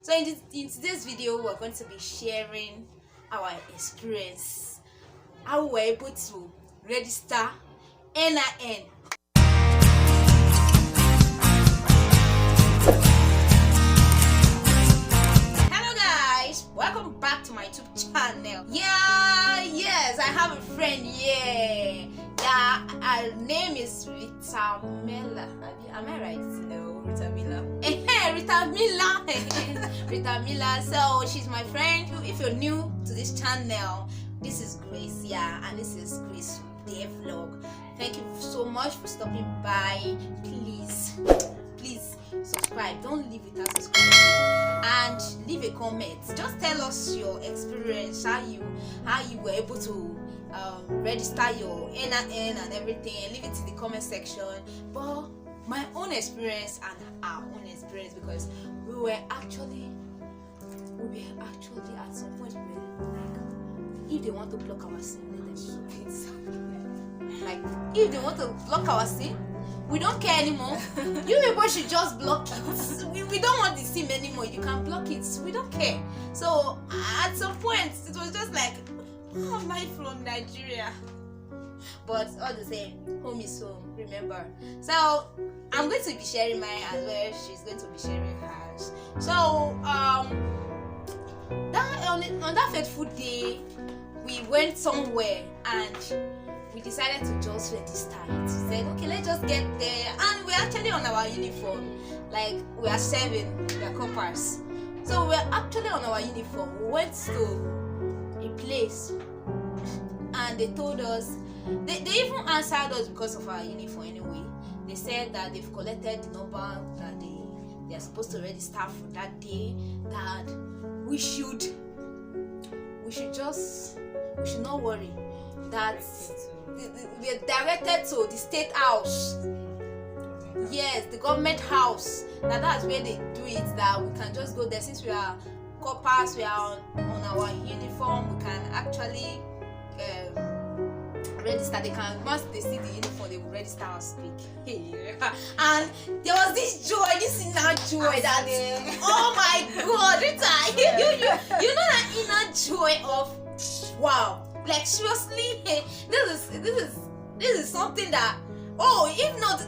So in today's video, we're going to be sharing our experience, how we were able to register NIN. Hello guys, welcome back to my YouTube channel. Yes, I have a friend here. Her name is Ritamela. Am I right? No, Ritamela. Ritamela. So she's my friend. If you're new to this channel, this is Grace, and this is Grace Day Vlog. Thank you so much for stopping by. Please subscribe. Don't leave without subscribing, and leave a comment. Just tell us your experience, how you were able to register your NIN and everything, and leave it in the comment section. But my own experience and our own experience, because we were actually at some point we were like, if they want to block our sin, let them do it. Like, if they want to block our sin, we don't care anymore. You people should just block it. We don't want the sin anymore. You can block it. We don't care. So at some point it was just like, oh, am I from Nigeria? But all the same, home is home, remember. So I'm going to be sharing mine as well. She's going to be sharing hers. So on that fateful day, we went somewhere and we decided to just register it. We said, okay, let's just get there, and we're actually on our uniform. Like, we are serving, we are coppers. So we're actually on our uniform. We went to a place and they told us, they even answered us because of our uniform anyway. They said that they've collected the number that they are supposed to register for that day, that we should not worry, that we are directed to the state house. Yes, the government house. That's where they do it, that we can just go there. Since we are coppers, we are on our uniform, we can actually register. They can, once they see the uniform, they will register and speak. And there was this joy, this inner joy that oh my god, Rita, you know that inner joy of wow, like seriously, this is something that, oh, if not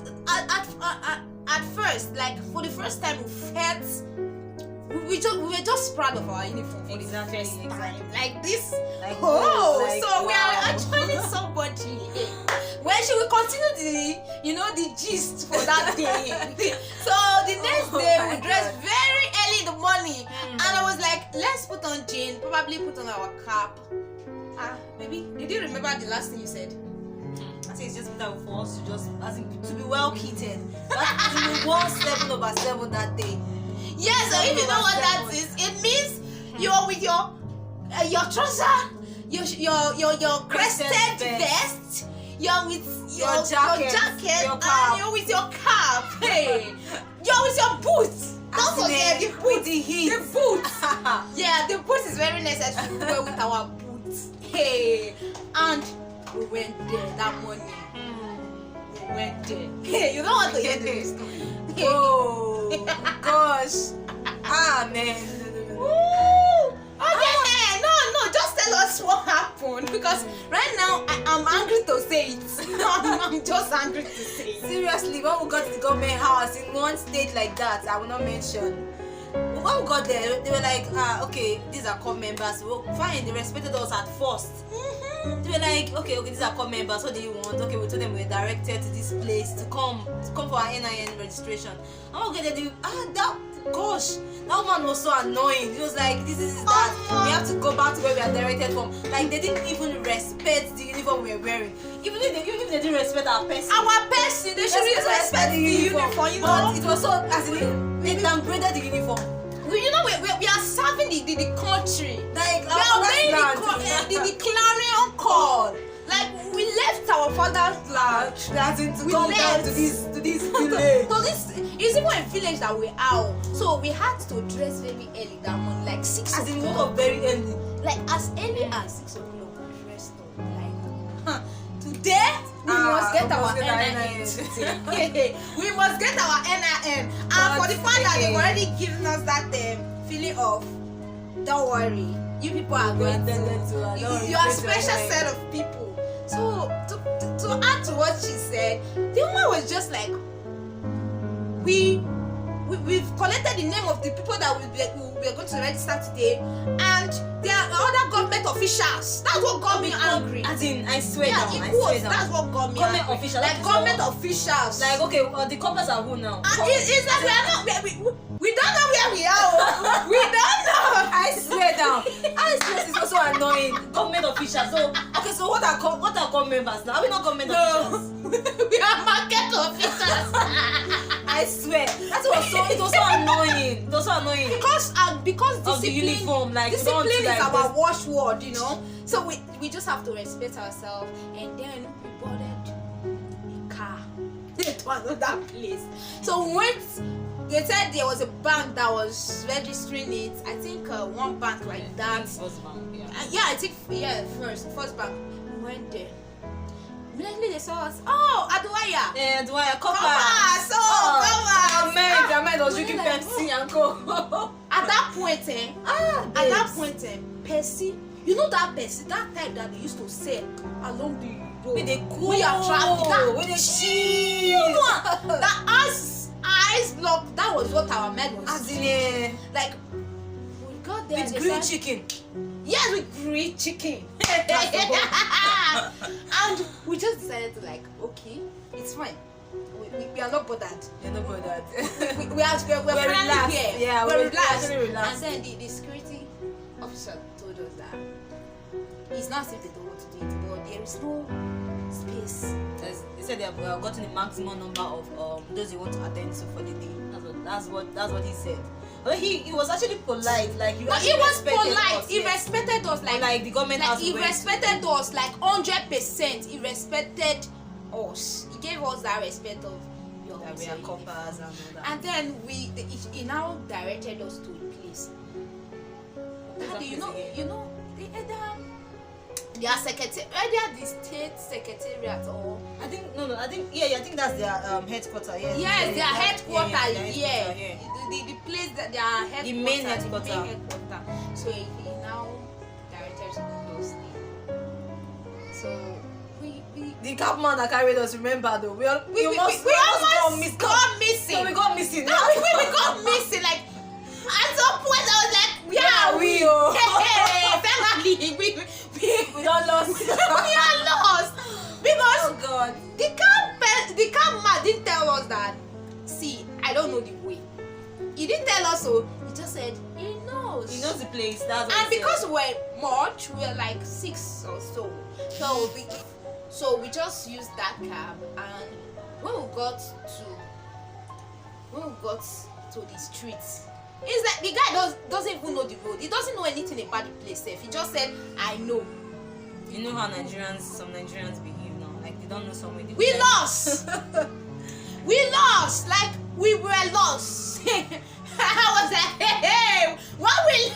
at first, like for the first time we felt, we were just proud of our uniform for the first time. Like this, like, so we are actually somebody. Well, she will continue the gist for that day. So the next day we dressed very early in the morning, and I was like, let's put on jeans, probably put on our cap. Maybe did you remember the last thing you said? I think it's just better for us to just, as in, to be well kitted. That's we won 7/7 that day. Yes, so if you know what that is, it means you're with your trouser, your crested vest, you're with your jacket, and you're with your cap. Hey, you're with your boots. Don't forget the boots. The boots. Yeah, the boots is very necessary. We were with our boots. Hey, and we went there that morning. We went there. Hey, you don't want to hear the story. Oh gosh. Man. Okay, no, just tell us what happened, because right now I'm angry to say it. I'm just angry to say it. Seriously, when we got to the government house in one state like that, I will not mention. When we got there, they were like, okay, these are core members. Well, fine, they respected us at first. They were like, okay, these are core members. What do you want? Okay, we told them we were directed to this place to come for our NIN registration. And okay, that woman was so annoying. He was like, this is that. We have to go back to where we are directed from. Like, they didn't even respect the uniform we were wearing. Even if they didn't respect our person. They should respect the uniform. You know, it was so, as in, they downgraded the uniform. You know, we are serving the country. Like, we are obeying the clarion call. Like, we left our father's land. To come down to this village. So this is even a village that we are. So we had to dress very early that morning, like 6 o'clock. As in, we woke up very early. Like as early as 6 o'clock. We dressed up. Like, today we must get our NIN. We must get our NIN. And for the fact that they've already given us that feeling of, don't worry, you people are going to, you are a special set of people. So to add to what she said, the woman was just like, we've collected the name of the people that we are going to register today, and there are other government officials. That's what got me angry. As in, I swear Yeah, down, it I was. swear down. That's what got me Government angry. officials, Like government officials. Like, okay, the coppers are who now? It's like we are not. We don't know where we are. Oh. We don't know. I swear down. I swear it's also annoying. Government officials. So okay, so what are government members now? Are we not government officials? We are market officials. I swear. That's what it was so annoying. It was so annoying. Because of the uniform, like discipline is like our watchword, you know. So we just have to respect ourselves, and then we boarded a car to another place. So we went. They said there was a bank that was registering it. I think one bank like that. First bank, yeah. Yeah, I think first bank. We went there. Immediately they saw us. Oh, Aduaya. And why a copper? Come on. Ahmed was drinking Pepsi and Coke. At that point, Pepsi. You know that Pepsi, that type that they used to sell along the road. With the cool. We are traveling. With the cheap one. That ice block. That was what our med was. As in, like we got there. with grilled chicken. Yes, with grilled chicken. And we just decided to like, okay, it's fine. We are not bothered. You're not bothered. We're relaxed. here. Yeah, we're relaxed. relaxed. And then the security officer told us that it's not as if they don't want to do it, but there is no space. They said they have gotten the maximum number of those they want to attend to for the day. That's what he said. But he was actually polite, like you. But he was polite. Us, he respected us like the government house. He respected us like 100%. He respected us. He gave us that respect of your that we are coppers and all that. And then he now directed us to a place. Daddy, you know, their secretary, either the state secretariat or I think that's their headquarters. Yes, their headquarters. Yeah. Yeah. The place that their headquarters. The main headquarters. So he now directed us closely. So the cabman that carried us, remember though, we almost got missing. So we got missing. No, we got missing. Like at some point I was like, yeah, we family, we don't lost. We are lost because oh God, the cabman didn't tell us that. See, I don't know the way. He didn't tell us so. He just said he knows. He knows the place. That's what and because we're much, we're like 6 or so. So we just used that cab, and when we got to the streets, it's like the guy doesn't even know the road. He doesn't know anything about the place. He just said, "I know." You know how some Nigerians behave now. Like they don't know somewhere. We lost. We lost. Like we were lost. I was like, hey, what will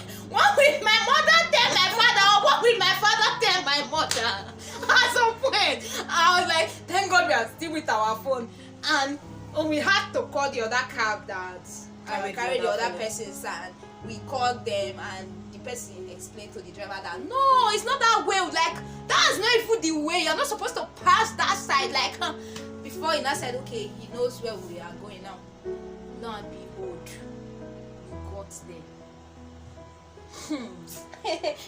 my mother tell my father, or what will my father tell my mother? At some point, I was like, thank God we are still with our phone, and we had to call the other cab that carried the other person's, and we called them, and the person explained to the driver that no, it's not that way. Like that's not even the way. You're not supposed to pass that side. Like before he now said, okay, he knows where we are going now. Lo and behold, we got there.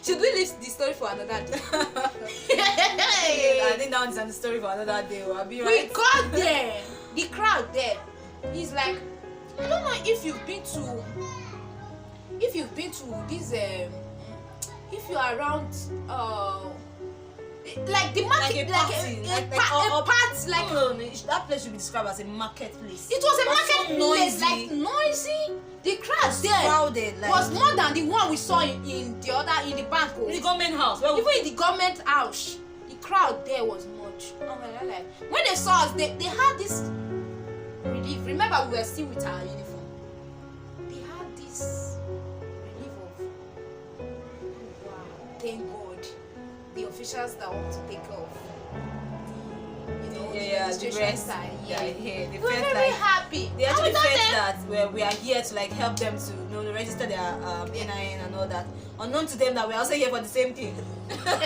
Should we leave the story for another day? I think that one's a story for another day. We'll be right. We got there. The crowd there. He's like, I don't know if you've been to this if you are around like the market, that place should be described as a marketplace. It was a marketplace, so like noisy. The crowd there crowded, like, was more than the one we saw in the bank. In the government house. Even in the government house, the crowd there was much. Like when they saw us, they had this relief. Remember, we were still with our uniform. They had this relief of, wow, thank God, the officials that want to take care of the know, the the registration rest. side. Yeah, Yeah. they We're felt very like happy. they actually And we felt told them, that we are here to like help them to register their NIN and all that. Unknown to them that we're also here for the same thing. it's like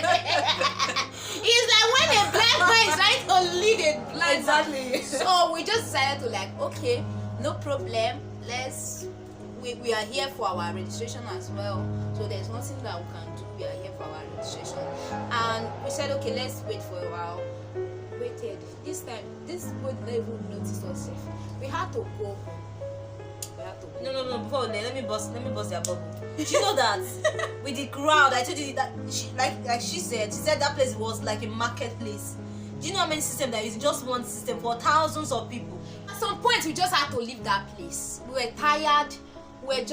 when a blind man is trying to lead a blind Exactly. man. So we just decided to like, okay, no problem. We are here for our registration as well. So there's nothing that we can do. We are here for our registration. And we said, okay, let's wait for a while. Waited. This time, this boy didn't even notice us. We had to go home. We had to go. No. Before let me bust their bubble. Do you know that with the crowd, I told you that she said that place was like a marketplace. Do you know how many systems there is? Just one system for thousands of people. At some point, we just had to leave that place. We were tired. We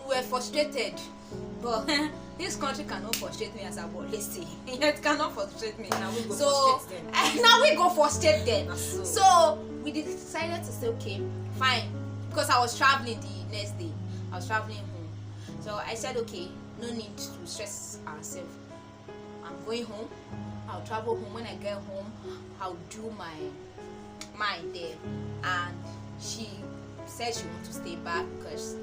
were frustrated. But this country cannot frustrate me as a boy. Let's see. It cannot frustrate me. Now we go So frustrate them. now we go frustrate them. So. So we decided to say, okay, fine. Because I was traveling the next day. I was traveling home. So I said, okay, no need to stress ourselves. I'm going home. I'll travel home. When I get home, I'll do mine there. And she said she wants to stay back because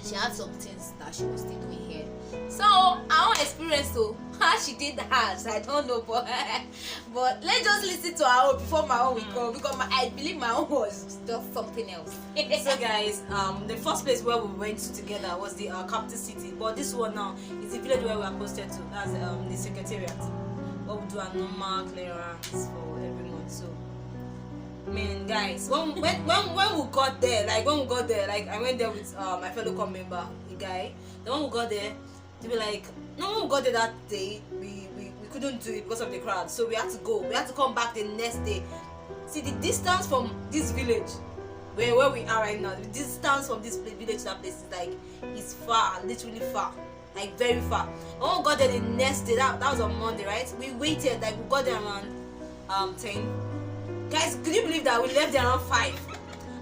she had some things that she was still doing here. So our own experience though, how she did hers, I don't know, but let's just listen to her own before my own will go, because I believe my own was just something else. So guys, the first place where we went to together was the capital city, but this one now is the village where we are posted to. That's the secretariat, where we do a normal clearance for every month. So man, guys, when we got there, I went there with my fellow club member, the guy. Then when we got there, they were like, no, when we got there that day, we couldn't do it because of the crowd, so we had to go. We had to come back the next day. See, the distance from this village, where we are right now, the distance from this village to that place is like, it's far, literally far, like very far. When we got there the next day, that was on Monday, right? We waited, like we got there around 10. Guys, could you believe that we left there around 5?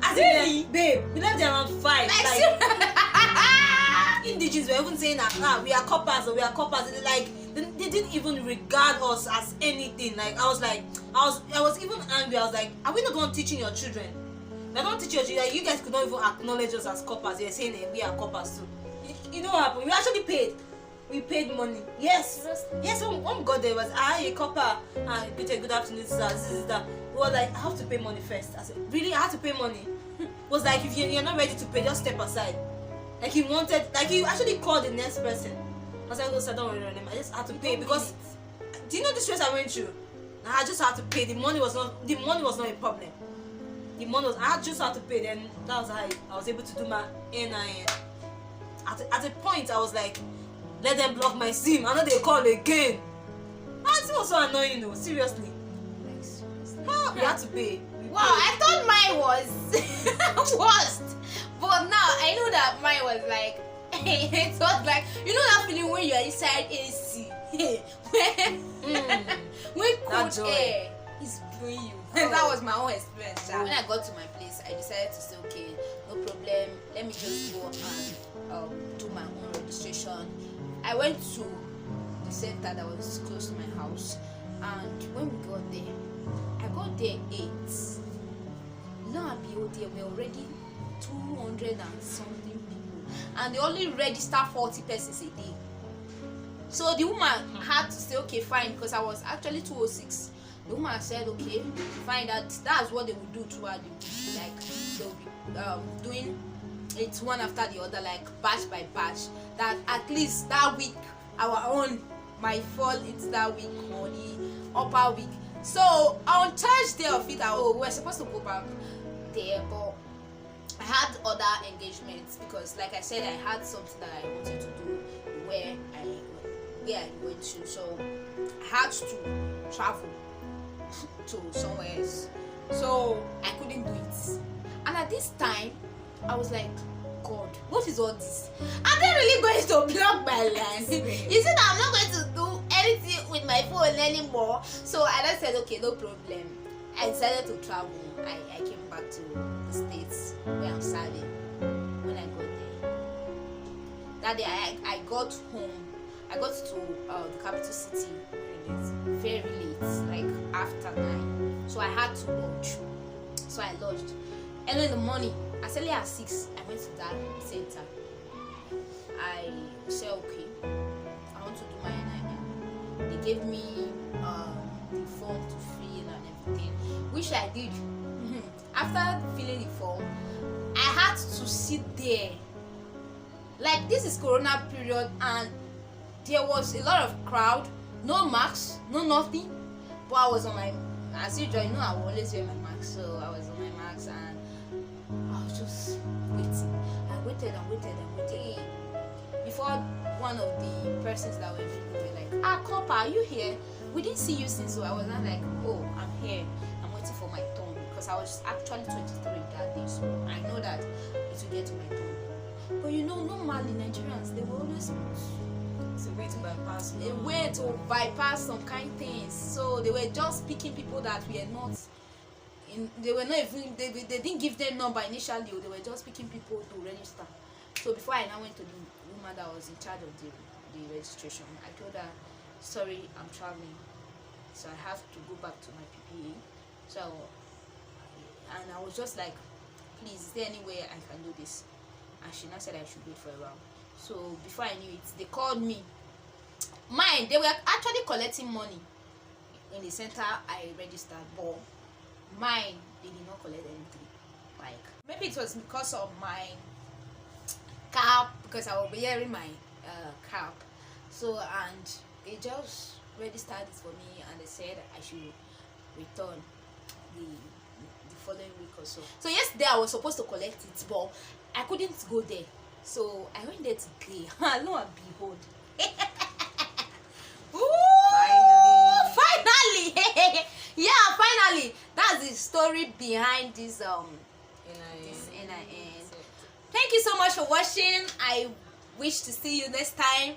As Really? Babe, we left there around 5. Like Indigenous were even saying that we are coppers or we are coppers. They didn't even regard us as anything. Like I was even angry. I was like, are we not going teaching your children? We're not teaching your children. Like, you guys could not even acknowledge us as coppers. You're saying that we are coppers too. You know what happened? We actually paid. We paid money. Yes. Yes, when we got there, it was a copper. Good afternoon, sir. This is that. It was like, I have to pay money first. I said, really? I have to pay money? It was like, if you're not ready to pay, just step aside. Like he actually called the next person. I was like, no, sir, don't worry about him. I just had to pay because, do you know the stress I went through? I just had to pay. The money was not a problem. I just had to pay. Then that was how I was able to do my NIN. At a point, I was like, let them block my SIM. I know they call again. It was so annoying, though. Seriously. We had to pay. Wow, I thought mine was worst, but now I know that mine was like it was like, you know that feeling when you are inside AC when cold air is blowing you. That was my own experience. When I got to my place, I decided to say, okay, no problem, let me just go and do my own registration. I went to the center that was close to my house, and when we got there, I got there 8. Now I behold, there were already 200 and something people, and they only register 40 persons a day. So the woman had to say, okay, fine, because I was actually 206. The woman said, okay, fine, that's what they will do throughout the week. Like they'll be doing it one after the other, like batch by batch. That at least that week our own might fall into that week or the upper week. So on Thursday of it, we were supposed to go back there, but I had other engagements because, like I said, I had something that I wanted to do where I went to. So I had to travel to somewhere else. So I couldn't do it. And at this time, I was like, God, what is all this? Are they really going to block my line? Is it that I'm not going to do anything with my phone anymore? So I just said, okay, no problem. I decided to travel. I came back to the States where I'm serving. When I got there, that day I got home. I got to the capital city in very late, like after 9. So I had to lodge. So I lodged. Early in the morning, as early as 6, I went to that center. I said, okay, I want to do my NIN. They gave me the form to fill and everything, which I did. After filling the form, I had to sit there. Like, this is Corona period, and there was a lot of crowd, no masks, no nothing. But I was on my, as usual, you know, I will always wear my mask, so I was on my mask and I was just waiting. I waited and waited and waited. Before one of the persons that were with me were like, "Ah, Copper, are you here? We didn't see you since." So I was not like, "Oh, I'm here. I'm waiting for my turn," because I was actually 23 that day, so I know that it will get to my turn. But you know, normally Nigerians, they will always It's a way to bypass. a way to bypass some kind things. So they were just picking people that were not in, they were not even, they didn't give them number initially, they were just picking people to register. So before I now went to the woman that was in charge of the registration, I told her, sorry, I'm traveling, so I have to go back to my PPA. So, and I was just like, please, is there any way I can do this? And she now said I should wait for a while. So before I knew it, they called me. Mine, they were actually collecting money in the center I registered, but mine, they did not collect anything. Like, maybe it was because of my cap, because I will be wearing my cap. So, and they just registered it for me, and they said I should return the following week or so. So yesterday I was supposed to collect it, but I couldn't go there. So I went there today. Lo and behold. Finally. Yeah, finally. That's the story behind this NIN. Thank you so much for watching. I wish to see you next time.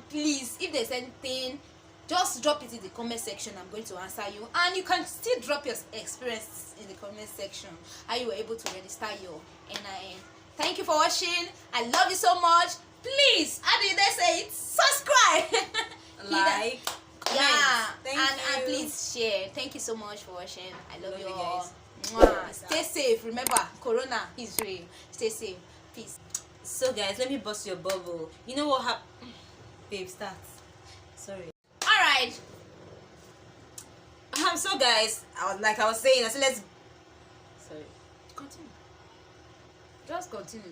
Please, if there's anything, just drop it in the comment section. I'm going to answer you, and you can still drop your experience in the comment section how you were able to register your NIN. Thank you for watching. I love you so much. Please, how do they say it? Subscribe, like, yeah, thank and you. please share. Thank you so much for watching. I love you you all. guys. Mwah. Stay safe. Remember, Corona is real. Stay safe. Peace. So guys, let me bust your bubble. You know what happened? Babe, start. Sorry. Alright. So guys, I was saying, I said let's Sorry. Continue. Just continue.